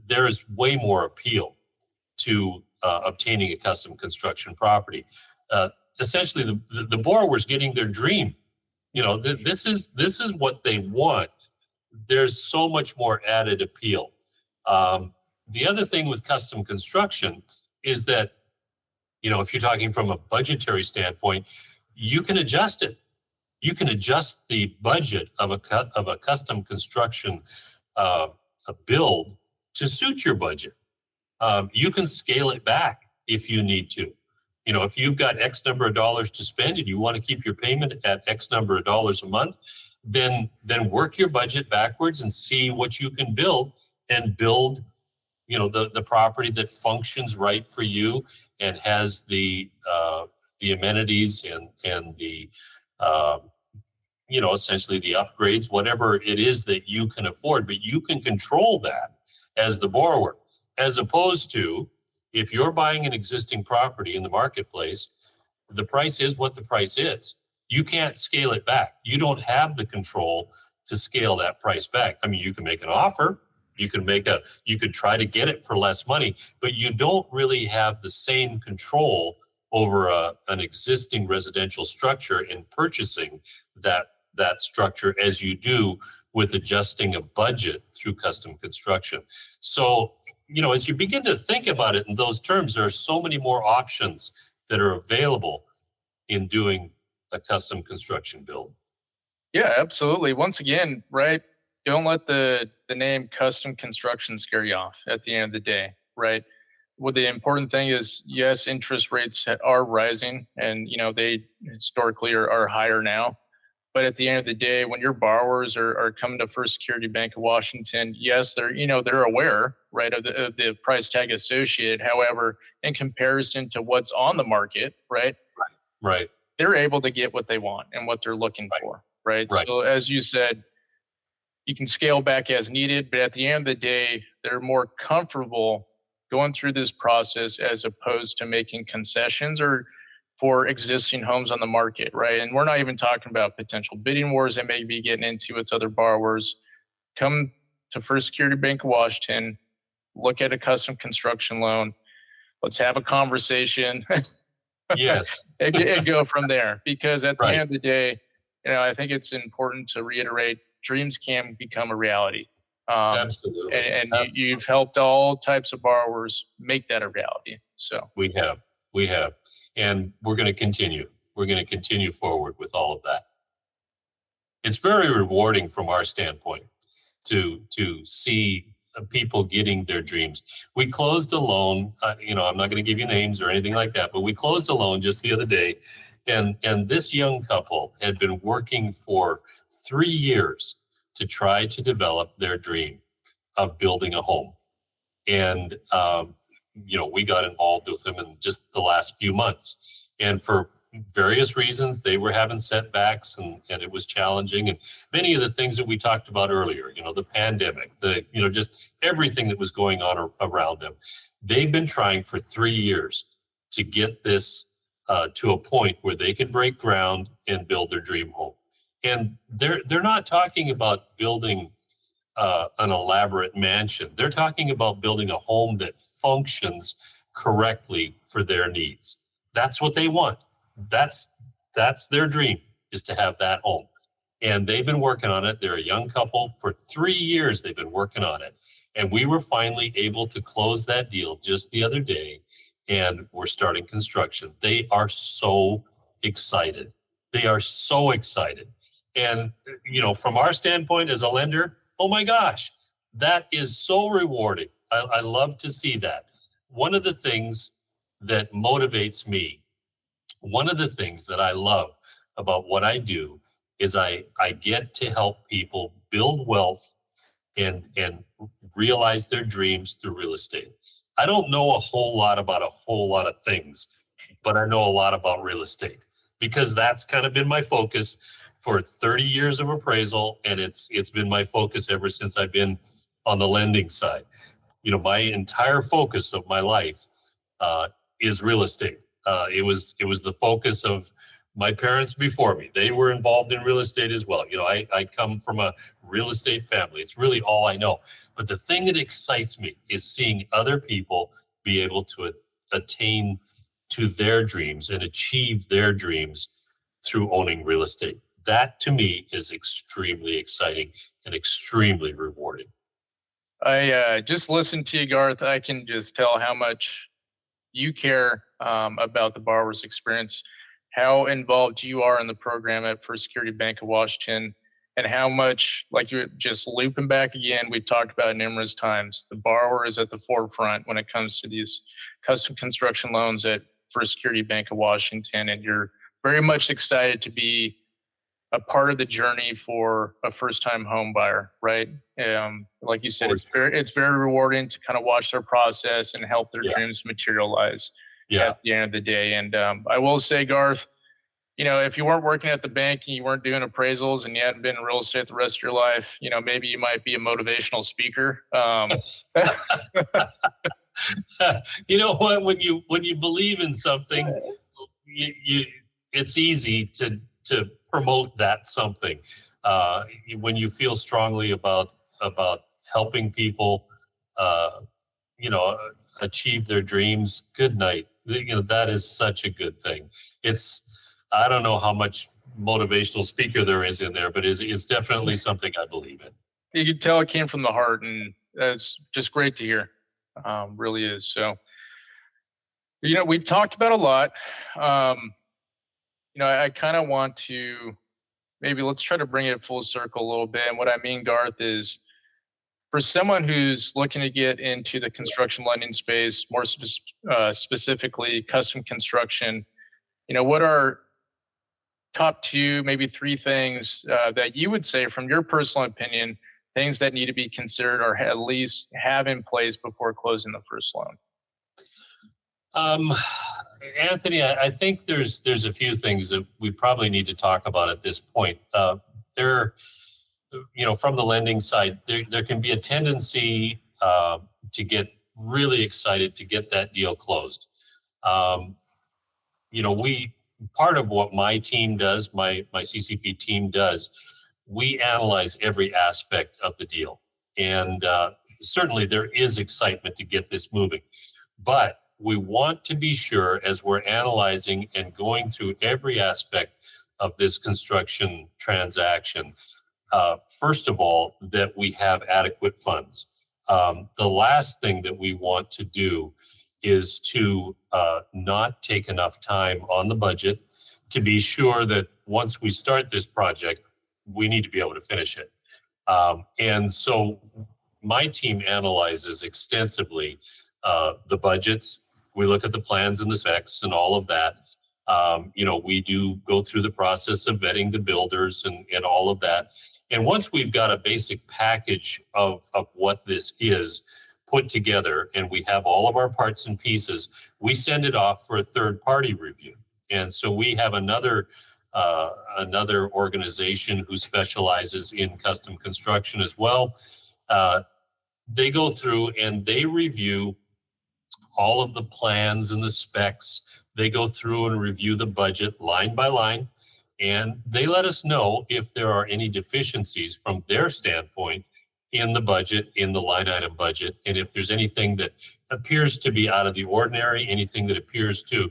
there's way more appeal to obtaining a custom construction property. Essentially, the borrower's getting their dream. This is what they want. There's so much more added appeal. The other thing with custom construction is that, if you're talking from a budgetary standpoint, you can adjust it. You can adjust the budget of a custom construction a build to suit your budget. You can scale it back if you need to. If you've got X number of dollars to spend and you want to keep your payment at X number of dollars a month, then work your budget backwards and see what you can build, and build the property that functions right for you and has the amenities and the essentially the upgrades, whatever it is that you can afford. But you can control that as the borrower, as opposed to if you're buying an existing property in the marketplace, the price is what the price is. You can't scale it back. You don't have the control to scale that price back. I mean, you can make an offer, you could try to get it for less money, but you don't really have the same control over an existing residential structure in purchasing that structure as you do with adjusting a budget through custom construction. So, as you begin to think about it in those terms, there are so many more options that are available in doing a custom construction build. Yeah, absolutely. Once again, right? Don't let the name custom construction scare you off at the end of the day, right? Well, the important thing is, yes, interest rates are rising, and they historically are higher now. But at the end of the day, when your borrowers are coming to First Security Bank of Washington, yes, they're aware, right, of the price tag associated. However, in comparison to what's on the market, right, they're able to get what they want and what they're looking for, right? So as you said, you can scale back as needed, but at the end of the day, they're more comfortable going through this process as opposed to making concessions or for existing homes on the market, right? And we're not even talking about potential bidding wars they may be getting into with other borrowers. Come to First Security Bank of Washington, look at a custom construction loan. Let's have a conversation. Yes. and go from there. Because at the end of the day, I think it's important to reiterate, dreams can become a reality. Absolutely. And you've helped all types of borrowers make that a reality. So we have, and we're going to continue. We're going to continue forward with all of that. It's very rewarding from our standpoint to see people getting their dreams. We closed a loan. I'm not going to give you names or anything like that, but we closed a loan just the other day, and this young couple had been working for 3 years to try to develop their dream of building a home. And, we got involved with them in just the last few months. And for various reasons, they were having setbacks and it was challenging. And many of the things that we talked about earlier, the pandemic, just everything that was going on around them. They've been trying for 3 years to get this to a point where they could break ground and build their dream home. And they're not talking about building an elaborate mansion. They're talking about building a home that functions correctly for their needs. That's what they want. That's their dream, is to have that home. And they've been working on it. They're a young couple. For 3 years, they've been working on it. And we were finally able to close that deal just the other day, and we're starting construction. They are so excited. They are so excited. And, from our standpoint as a lender, oh my gosh, that is so rewarding. I love to see that. One of the things that motivates me, one of the things that I love about what I do is I get to help people build wealth and realize their dreams through real estate. I don't know a whole lot about a whole lot of things, but I know a lot about real estate because that's kind of been my focus for 30 years of appraisal, and it's been my focus ever since I've been on the lending side. My entire focus of my life is real estate. It was the focus of my parents before me. They were involved in real estate as well. I come from a real estate family. It's really all I know. But the thing that excites me is seeing other people be able to attain to their dreams and achieve their dreams through owning real estate. That to me is extremely exciting and extremely rewarding. I just listened to you, Garth. I can just tell how much you care about the borrower's experience, how involved you are in the program at First Security Bank of Washington, and how much, like you're just looping back again, we've talked about numerous times, the borrower is at the forefront when it comes to these custom construction loans at First Security Bank of Washington, and you're very much excited to be a part of the journey for a first-time home buyer, right? Like you said, it's very rewarding to kind of watch their process and help their dreams materialize at the end of the day. And I will say, Garth, if you weren't working at the bank and you weren't doing appraisals and you hadn't been in real estate the rest of your life, maybe you might be a motivational speaker. You know what? When you believe in something, it's easy to promote that something. When you feel strongly about helping people, achieve their dreams, good night. That is such a good thing. I don't know how much motivational speaker there is in there, but it's definitely something I believe in. You can tell it came from the heart, and it's just great to hear. Really is. So, we've talked about a lot. I kind of want to let's try to bring it full circle a little bit. And what I mean, Garth, is for someone who's looking to get into the construction lending space, more specifically custom construction, what are top 2, maybe 3 things that you would say, from your personal opinion, things that need to be considered or at least have in place before closing the first loan? Anthony, I think there's a few things that we probably need to talk about at this point. From the lending side, there can be a tendency to get really excited to get that deal closed. Part of what my team does, my CCP team does, we analyze every aspect of the deal. And certainly there is excitement to get this moving. But we want to be sure, as we're analyzing and going through every aspect of this construction transaction, first of all, that we have adequate funds. The last thing that we want to do is to not take enough time on the budget to be sure that once we start this project, we need to be able to finish it. And so my team analyzes extensively the budgets. We look at the plans and the specs and all of that. We do go through the process of vetting the builders and all of that. And once we've got a basic package of what this is put together and we have all of our parts and pieces, we send it off for a third-party review. And so we have another organization who specializes in custom construction as well. They go through and they review all of the plans and the specs. They go through and review the budget line by line, and they let us know if there are any deficiencies from their standpoint in the budget, in the line item budget, and if there's anything that appears to be out of the ordinary, anything that appears to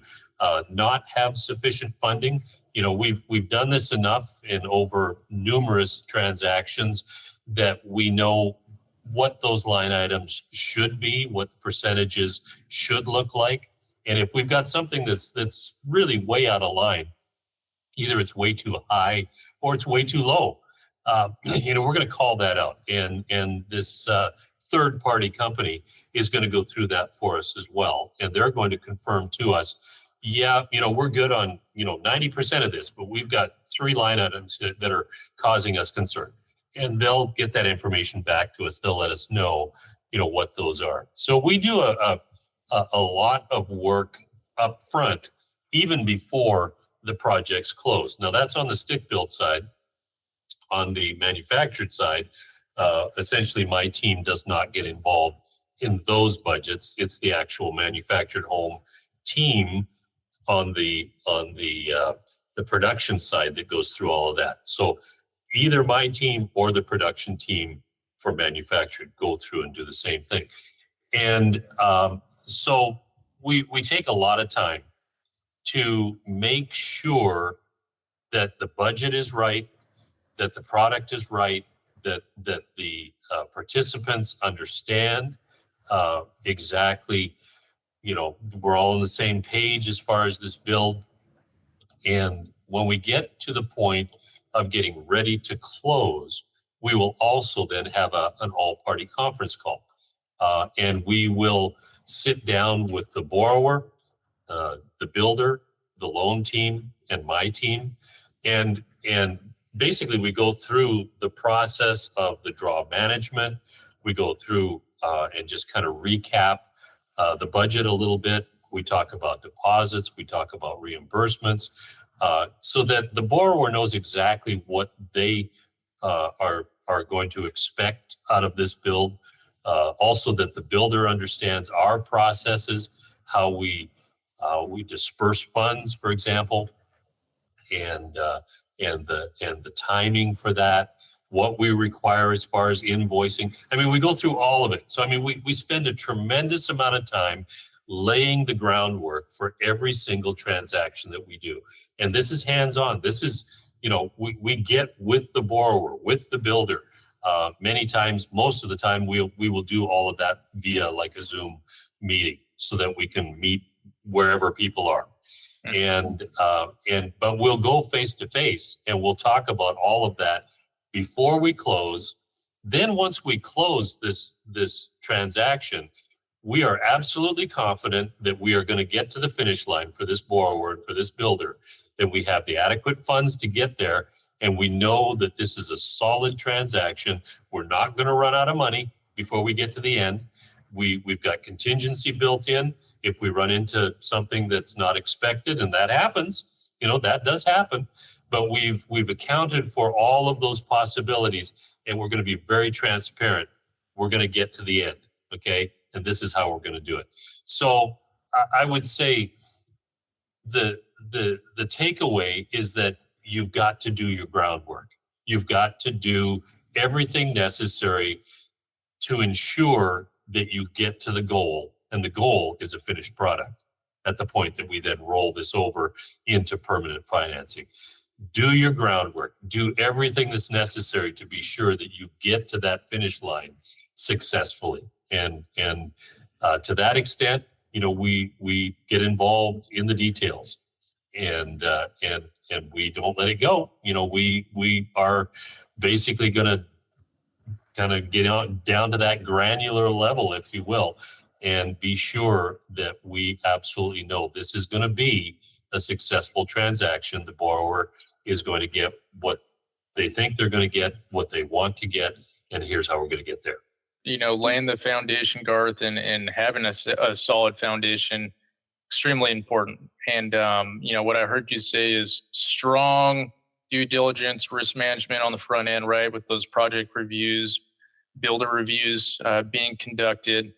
not have sufficient funding. We've done this enough in over numerous transactions that we know what those line items should be, what the percentages should look like. And if we've got something that's really way out of line, either it's way too high or it's way too low, we're going to call that out. And this third-party company is going to go through that for us as well. And they're going to confirm to us, we're good on, 90% of this, but we've got 3 line items that are causing us concern. And they'll get that information back to us. They'll let us know, what those are. So we do a lot of work up front, even before the project's closed. Now that's on the stick-built side. On the manufactured side, essentially my team does not get involved in those budgets. It's the actual manufactured home team on the production side that goes through all of that. So either my team or the production team for manufactured go through and do the same thing. And so we take a lot of time to make sure that the budget is right, that the product is right, that the participants understand exactly, we're all on the same page as far as this build. And when we get to the point of getting ready to close, we will also then have an all-party conference call. And we will sit down with the borrower, the builder, the loan team, and my team. And basically, we go through the process of the draw management. We go through and just kind of recap the budget a little bit. We talk about deposits. We talk about reimbursements, so that the borrower knows exactly what they are going to expect out of this build. Also, that the builder understands our processes, how we disperse funds, for example, and the timing for that, what we require as far as invoicing. I mean, we go through all of it. So, I mean, we spend a tremendous amount of time laying the groundwork for every single transaction that we do. And this is hands-on. This is, we get with the borrower, with the builder. Many times, most of the time, we will do all of that via like a Zoom meeting so that we can meet wherever people are. But we'll go face to face and we'll talk about all of that before we close. Then once we close this transaction, we are absolutely confident that we are going to get to the finish line for this borrower and for this builder, that we have the adequate funds to get there. And we know that this is a solid transaction. We're not going to run out of money before we get to the end. We've got contingency built in if we run into something that's not expected, and that happens. That does happen. But we've accounted for all of those possibilities, and we're going to be very transparent. We're going to get to the end, okay? And this is how we're going to do it. So I would say the takeaway is that you've got to do your groundwork. You've got to do everything necessary to ensure that you get to the goal, and the goal is a finished product at the point that we then roll this over into permanent financing. Do your groundwork. Do everything that's necessary to be sure that you get to that finish line successfully. And to that extent, we get involved in the details, and we don't let it go. We are basically going to kind of get down to that granular level, if you will, and be sure that we absolutely know this is going to be a successful transaction, the borrower is going to get what they think they're going to get, what they want to get, and here's how we're going to get there. Laying the foundation, Garth, and having a solid foundation, extremely important. And, what I heard you say is strong due diligence, risk management on the front end, right? With those project reviews, builder reviews being conducted.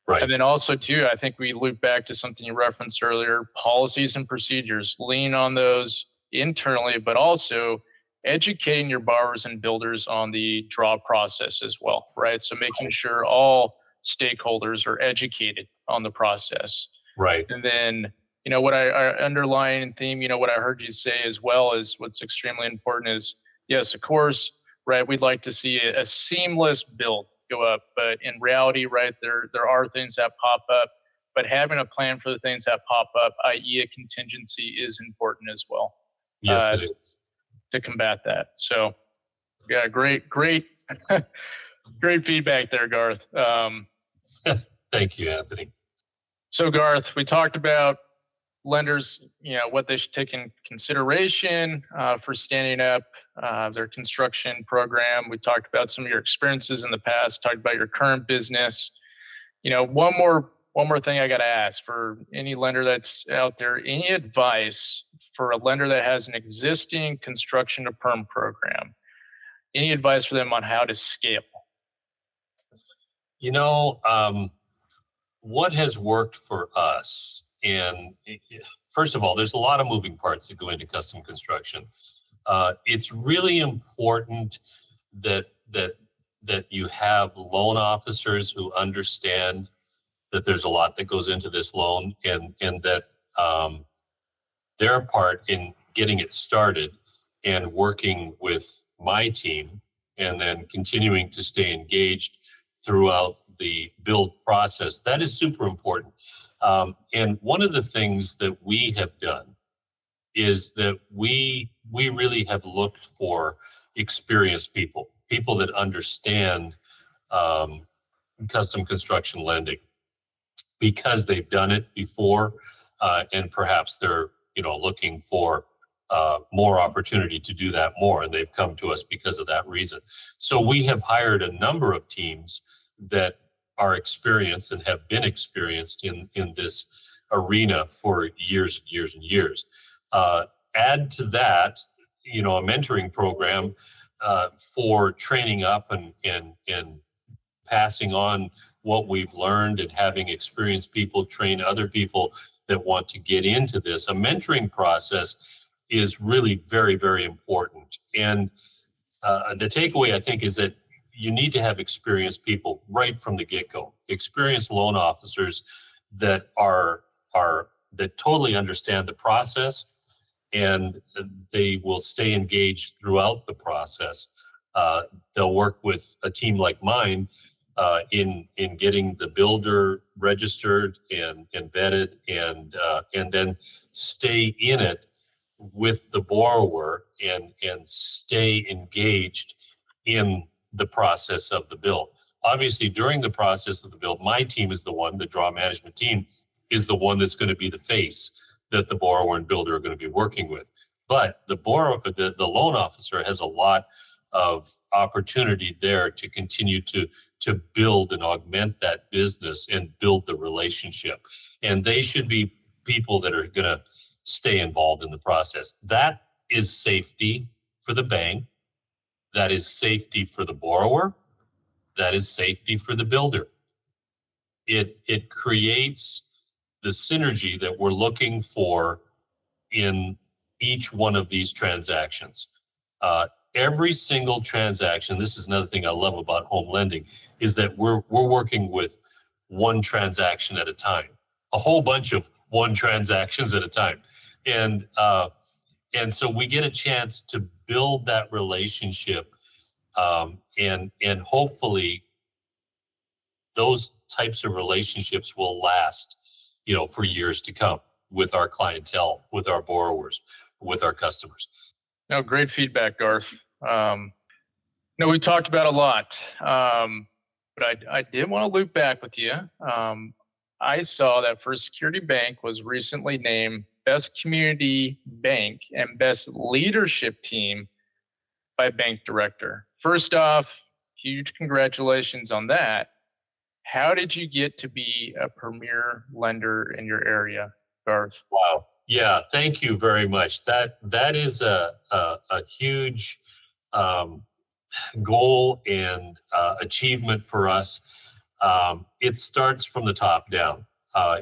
Right. And then also too, I think we loop back to something you referenced earlier, policies and procedures, lean on those internally, but also educating your borrowers and builders on the draw process as well, right? So making sure all stakeholders are educated on the process. Right. And then, what our underlying theme, what I heard you say as well is what's extremely important is, yes, of course, right, we'd like to see a seamless build go up, but in reality, right, there are things that pop up, but having a plan for the things that pop up, i.e. a contingency, is important as well. Yes, it is. To combat that. So yeah, great feedback there, Garth. Thank you, Anthony. So Garth, we talked about lenders, what they should take in consideration for standing up their construction program. We talked about some of your experiences in the past, talked about your current business. One more thing I got to ask for any lender that's out there, any advice for a lender that has an existing construction to perm program? Any advice for them on how to scale? What has worked for us, and first of all, there's a lot of moving parts that go into custom construction. It's really important that you have loan officers who understand that there's a lot that goes into this loan, and that their part in getting it started and working with my team, and then continuing to stay engaged throughout the build process. That is super important. And one of the things that we have done is that we really have looked for experienced people that understand custom construction lending, because they've done it before, and perhaps they're looking for more opportunity to do that more, and they've come to us because of that reason. So we have hired a number of teams that are experienced and have been experienced in this arena for years and years. Add to that, a mentoring program for training up and passing on what we've learned, and having experienced people train other people that want to get into this. A mentoring process is really very, very important. And the takeaway, I think, is that you need to have experienced people right from the get-go, experienced loan officers that that totally understand the process, and they will stay engaged throughout the process. They'll work with a team like mine in getting the builder registered and vetted, and then stay in it with the borrower and stay engaged in the process of the build. Obviously, during the process of the build, my team is the draw management team is the one that's going to be the face that the borrower and builder are going to be working with. But the loan officer has a lot of opportunity there to continue to build and augment that business and build the relationship. And they should be people that are going to stay involved in the process. That is safety for the bank. That is safety for the borrower. That is safety for the builder. It creates the synergy that we're looking for in each one of these transactions. Every single transaction, this is another thing I love about home lending, is that we're working with one transaction at a time, a whole bunch of one transactions at a time. And so we get a chance to build that relationship, and hopefully those types of relationships will last, for years to come with our clientele, with our borrowers, with our customers. No, great feedback, Garth. We talked about a lot, but I did want to loop back with you. I saw that First Security Bank was recently named Best Community Bank and Best Leadership Team by Bank Director. First off, huge congratulations on that. How did you get to be a premier lender in your area, Garth? Wow. Yeah, thank you very much. That is a huge goal and achievement for us. It starts from the top down.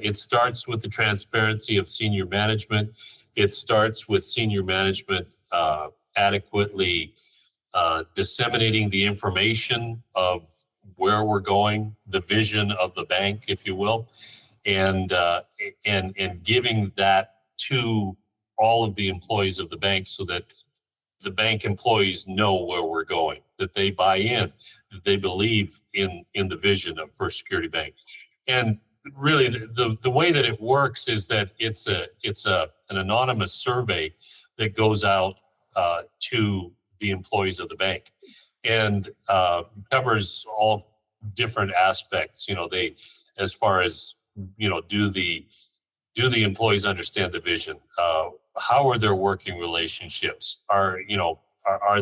It starts with the transparency of senior management. It starts with senior management adequately disseminating the information of where we're going, the vision of the bank, if you will, and giving that to all of the employees of the bank so that the bank employees know where we're going, that they buy in, that they believe in the vision of First Security Bank. And really the way that it works is that it's an anonymous survey that goes out to the employees of the bank and covers all different aspects. They, as far as, do the employees understand the vision? How are their working relationships? Are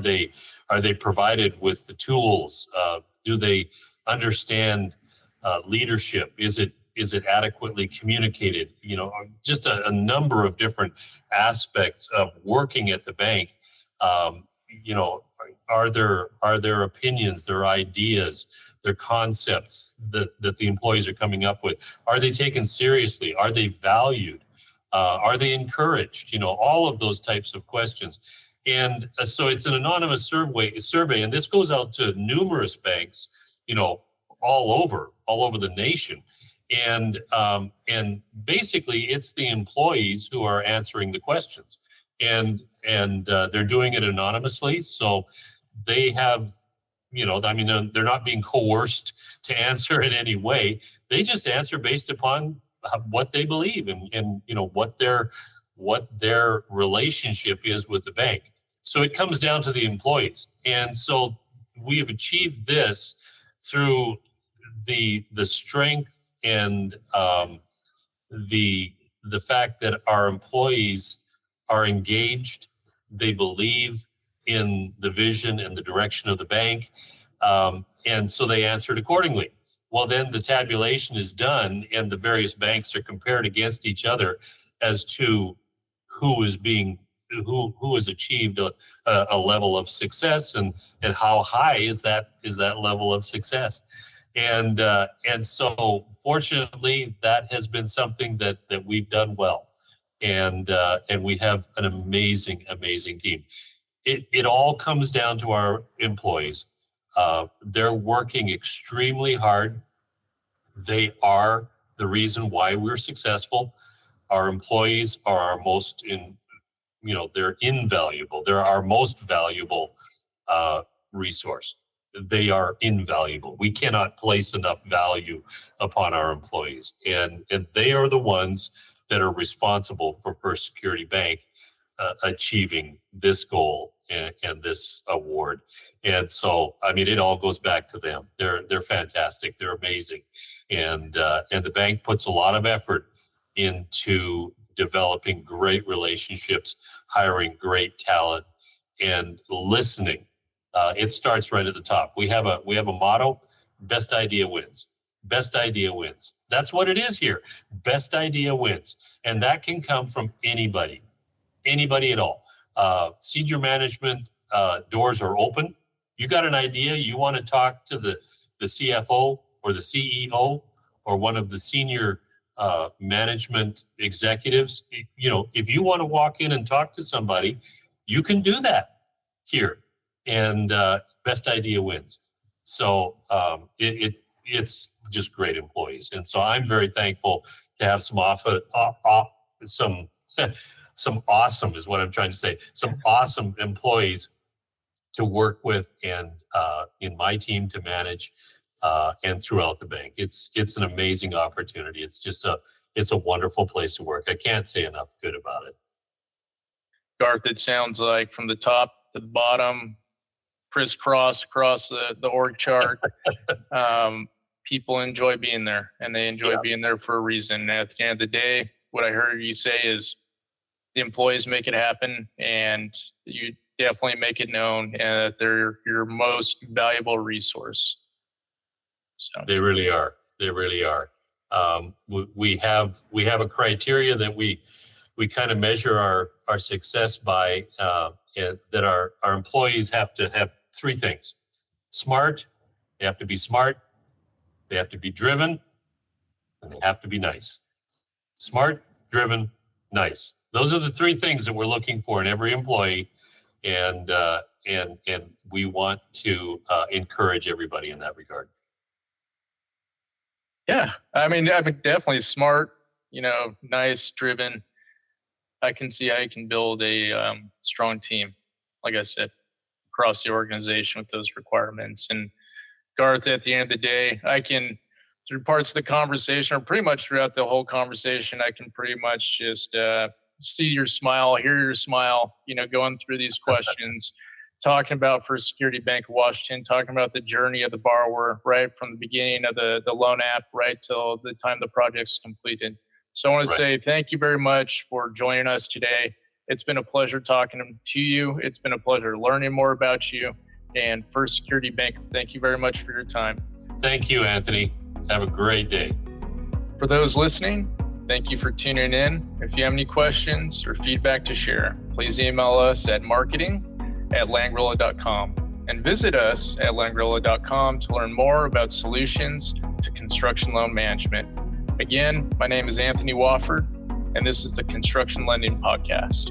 they provided with the tools? Do they understand leadership? Is it adequately communicated? Just a number of different aspects of working at the bank. Are there opinions, their ideas, their concepts that the employees are coming up with? Are they taken seriously? Are they valued? Are they encouraged? All of those types of questions. And so it's an anonymous survey, and this goes out to numerous banks, all over the nation. And basically it's the employees who are answering the questions, and they're doing it anonymously. So they have, they're not being coerced to answer in any way. They just answer based upon what they believe and what their relationship is with the bank. So it comes down to the employees. And so we have achieved this through the strength and the fact that our employees are engaged. They believe in the vision and the direction of the bank. And so they answered accordingly. Well, then the tabulation is done and the various banks are compared against each other as to who has achieved a level of success and how high is that level of success. And so fortunately that has been something that we've done well. And we have an amazing team. It all comes down to our employees. They're working extremely hard. They are the reason why we're successful. Our employees are they're invaluable. They're our most valuable resource. They are invaluable. We cannot place enough value upon our employees. And they are the ones that are responsible for First Security Bank achieving this goal and this award. And so, it all goes back to them. They're fantastic. They're amazing. And the bank puts a lot of effort into developing great relationships, hiring great talent, and listening. It starts right at the top. We have a motto: best idea wins. Best idea wins. That's what it is here. Best idea wins. And that can come from anybody at all. Senior management doors are open. You got an idea, you want to talk to the CFO or the CEO or one of the senior management executives. If you want to walk in and talk to somebody, you can do that here. And best idea wins. So it's just great employees. And so I'm very thankful to have some awesome is what I'm trying to say. Some awesome employees to work with and in my team to manage and throughout the bank. It's an amazing opportunity. It's a wonderful place to work. I can't say enough good about it. Garth, it sounds like from the top to the bottom, crisscross across the org chart, people enjoy being there, and they enjoy being there for a reason. And at the end of the day, what I heard you say is the employees make it happen, and you definitely make it known that they're your most valuable resource. So They really are. They really are. We have a criteria that we kind of measure our success by, that our employees have to have three things: smart. They have to be smart. They have to be driven, and they have to be nice. Smart, driven, nice. Those are the three things that we're looking for in every employee, and we want to encourage everybody in that regard. yeah, I mean definitely smart, nice, driven. I can see how you can build a strong team, like I said, across the organization with those requirements. And Garth, at the end of the day, I can, through parts of the conversation, or pretty much throughout the whole conversation, I can pretty much just see your smile, hear your smile, going through these questions, talking about First Security Bank of Washington, talking about the journey of the borrower, right from the beginning of the loan app, right till the time the project's completed. So I want to say thank you very much for joining us today. It's been a pleasure talking to you. It's been a pleasure learning more about you. And First Security Bank, thank you very much for your time. Thank you, Anthony. Have a great day. For those listening, thank you for tuning in. If you have any questions or feedback to share, please email us at marketing@landgorilla.com and visit us at landgorilla.com to learn more about solutions to construction loan management. Again, my name is Anthony Wofford, and this is the Construction Lending Podcast.